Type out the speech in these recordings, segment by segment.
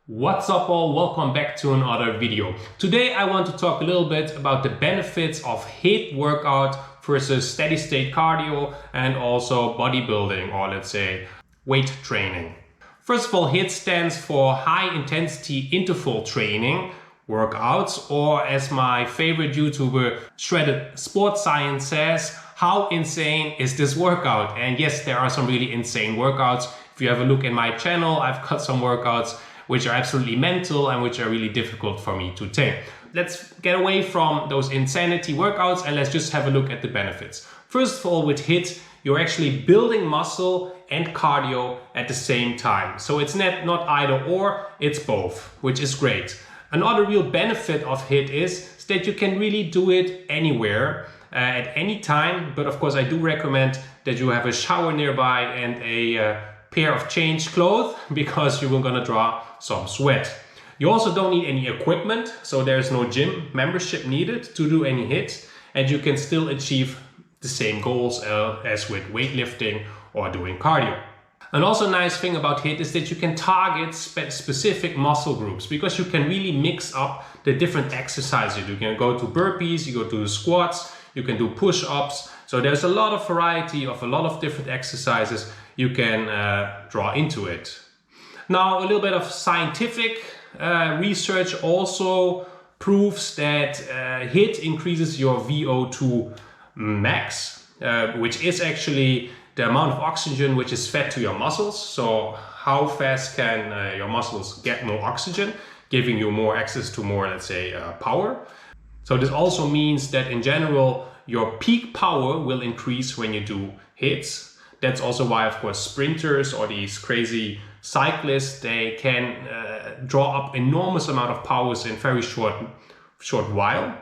What's up all, welcome back to another video. Today I want to talk a little bit about the benefits of HIIT workout versus steady state cardio and also bodybuilding, or let's say weight training. First of all, HIIT stands for high intensity interval training workouts, or as my favorite YouTuber Shredded Sports Science says, how insane is this workout? And yes, there are some really insane workouts. If you have a look in my channel, I've got some workouts which are absolutely mental and which are really difficult for me to take. Let's get away from those insanity workouts and let's just have a look at the benefits. First of all, with HIIT, you're actually building muscle and cardio at the same time. So it's not either or, it's both, which is great. Another real benefit of HIIT is that you can really do it anywhere, at any time. But of course, I do recommend that you have a shower nearby and a pair of change clothes, because you are gonna draw some sweat. You also don't need any equipment, so there's no gym membership needed to do any HIIT, and you can still achieve the same goals as with weightlifting or doing cardio. And also a nice thing about HIIT is that you can target specific muscle groups, because you can really mix up the different exercises. You can go to burpees, you go to squats, you can do push-ups. So there's a lot of variety of a lot of different exercises you can draw into it. Now, a little bit of scientific research also proves that HIIT increases your VO2 Max, which is actually the amount of oxygen which is fed to your muscles. So how fast can your muscles get more oxygen, giving you more access to more, let's say, power. So this also means that in general, your peak power will increase when you do HIITs. That's also why, of course, sprinters or these crazy cyclists, they can draw up enormous amount of powers in very short while.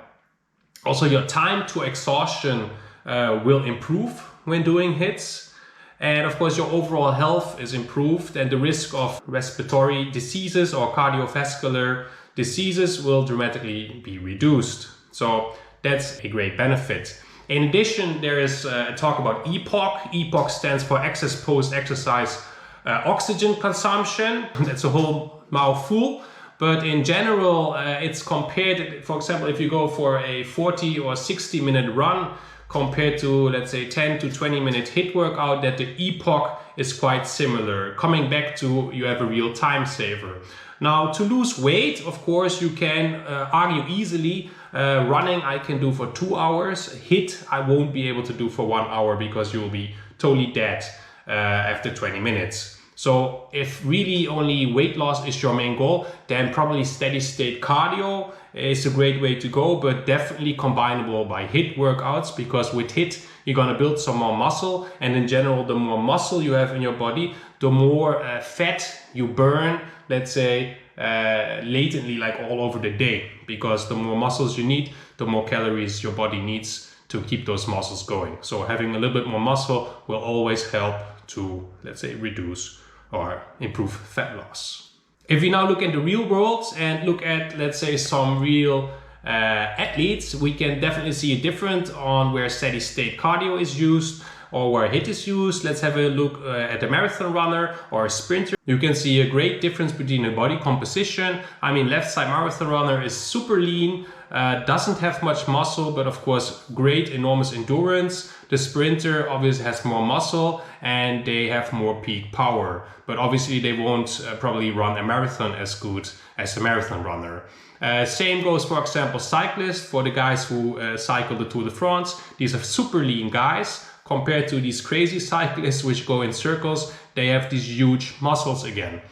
Also, your time to exhaustion will improve when doing HIITs. And of course, your overall health is improved, and the risk of respiratory diseases or cardiovascular diseases will dramatically be reduced. So that's a great benefit. In addition, there is a talk about EPOC. EPOC stands for excess post-exercise oxygen consumption. That's a whole mouthful, but in general, it's compared, for example, if you go for a 40 or 60 minute run compared to, let's say, 10 to 20 minute HIIT workout, that the EPOC is quite similar. Coming back to, you have a real time saver. Now, to lose weight, of course, you can argue easily. Running I can do for 2 hours. HIIT I won't be able to do for 1 hour, because you will be totally dead after 20 minutes. So if really only weight loss is your main goal, then probably steady state cardio is a great way to go, but definitely combinable by HIIT workouts, because with HIIT you're gonna build some more muscle, and in general, the more muscle you have in your body, the more fat you burn, let's say, latently, like all over the day, because the more muscles you need, the more calories your body needs to keep those muscles going. So having a little bit more muscle will always help to, let's say, reduce or improve fat loss. If we now look in the real world and look at, let's say, some real athletes, we can definitely see a difference on where steady state cardio is used or where HIIT is used. Let's have a look at a marathon runner or a sprinter. You can see a great difference between the body composition. I mean, left side marathon runner is super lean, doesn't have much muscle, but of course, great, enormous endurance. The sprinter obviously has more muscle and they have more peak power, but obviously they won't probably run a marathon as good as a marathon runner. Same goes, for example, cyclists. For the guys who cycle the Tour de France, these are super lean guys. Compared to these crazy cyclists which go in circles, they have these huge muscles again,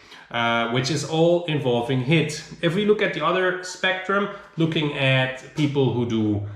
which is all involving HIIT. If we look at the other spectrum, looking at people who do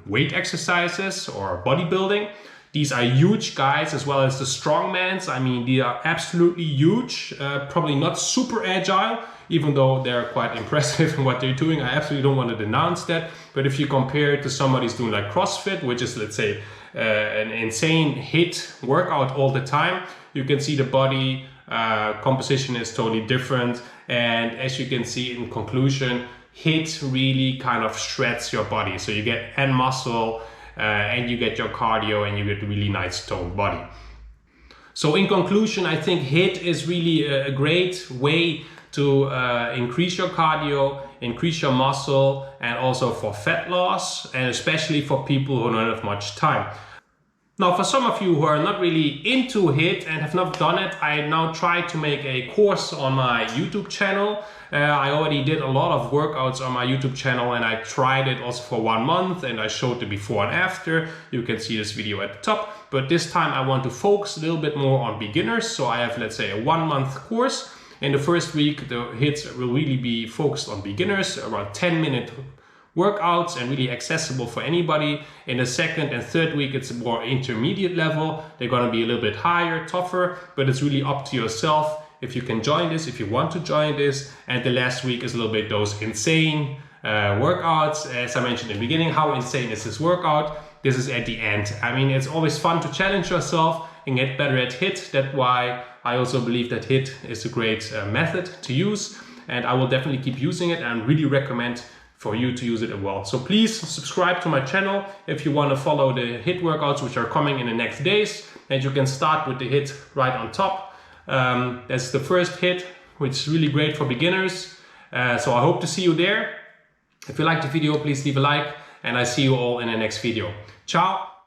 weight exercises or bodybuilding, these are huge guys, as well as the strongmans. I mean, they are absolutely huge, probably not super agile, even though they're quite impressive in what they're doing. I absolutely don't want to denounce that. But if you compare it to somebody who's doing like CrossFit, which is, let's say, an insane HIIT workout all the time, you can see the body composition is totally different. And as you can see in conclusion, HIIT really kind of shreds your body. So you get end muscle and you get your cardio and you get a really nice toned body. So in conclusion, I think HIIT is really a great way to increase your cardio, increase your muscle, and also for fat loss, and especially for people who don't have much time. Now, for some of you who are not really into HIIT and have not done it, I now try to make a course on my YouTube channel. I already did a lot of workouts on my YouTube channel, and I tried it also for 1 month, and I showed the before and after. You can see this video at the top, but this time I want to focus a little bit more on beginners. So I have, let's say, a 1-month course. In the first week, the HIITs will really be focused on beginners, around 10-minute workouts and really accessible for anybody. In the second and third week, it's a more intermediate level. They're going to be a little bit higher, tougher, but it's really up to yourself if you can join this, if you want to join this. And the last week is a little bit those insane workouts. As I mentioned in the beginning, how insane is this workout? This is at the end. I mean, it's always fun to challenge yourself and get better at HIIT. That's why I also believe that HIIT is a great method to use, and I will definitely keep using it and really recommend for you to use it as well. So please subscribe to my channel if you want to follow the HIIT workouts which are coming in the next days, and you can start with the HIIT right on top. That's the first HIIT, which is really great for beginners. So I hope to see you there. If you liked the video, please leave a like, and I see you all in the next video. Ciao!